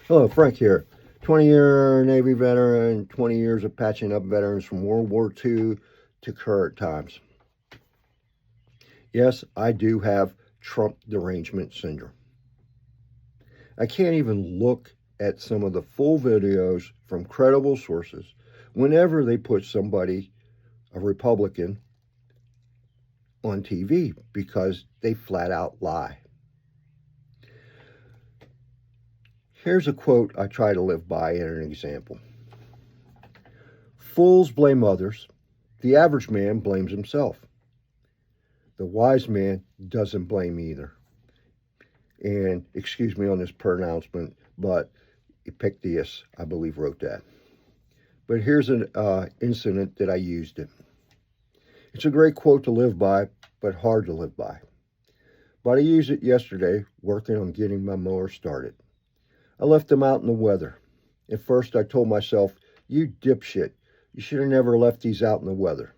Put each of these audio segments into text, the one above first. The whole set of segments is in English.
Hello, Frank here. 20-year Navy veteran, 20 years of patching up veterans from World War II to current times. Yes, I do have Trump derangement syndrome. I can't even look at some of the full videos from credible sources whenever they put somebody, a Republican, on TV because they flat out lie. Here's a quote I try to live by and an example. Fools blame others. The average man blames himself. The wise man doesn't blame either. And excuse me on this pronouncement, but Epictetus, I believe, wrote that. But here's an incident that I used it. It's a great quote to live by, but hard to live by. But I used it yesterday working on getting my mower started. I left them out in the weather. At first I told myself, you dipshit, you should have never left these out in the weather.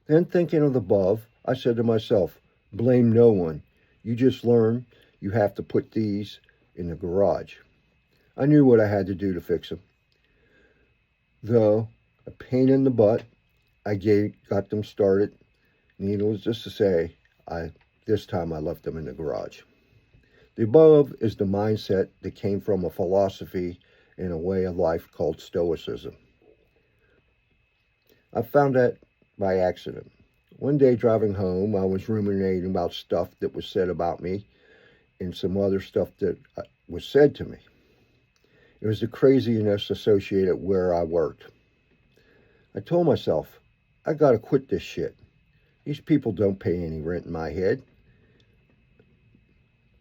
Then thinking of the above, I said to myself, blame no one. You just learned you have to put these in the garage. I knew what I had to do to fix them. Though a pain in the butt, I got them started. Needless just to say, this time I left them in the garage. The above is the mindset that came from a philosophy and a way of life called Stoicism. I found that by accident. One day driving home, I was ruminating about stuff that was said about me and some other stuff that was said to me. It was the craziness associated where I worked. I told myself, I gotta quit this shit. These people don't pay any rent in my head.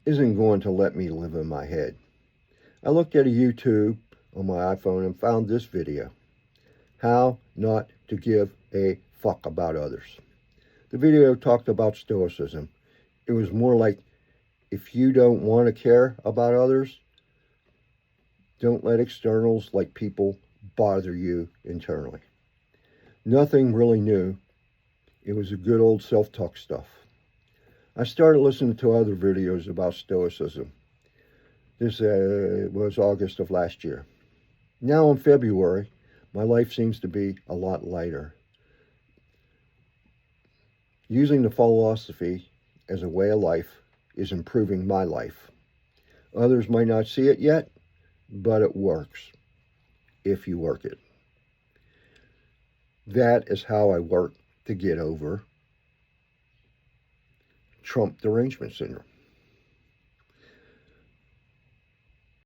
Isn't going to let me live in my head. I looked at a YouTube on my iPhone and found this video. How not to give a fuck about others. The video talked about stoicism. It was more like, if you don't want to care about others, don't let externals like people bother you internally. Nothing really new. It was a good old self-talk stuff. I started listening to other videos about stoicism. This was August of last year. Now in February, my life seems to be a lot lighter. Using the philosophy as a way of life is improving my life. Others might not see it yet, but it works if you work it. That is how I work to get over Trump derangement syndrome.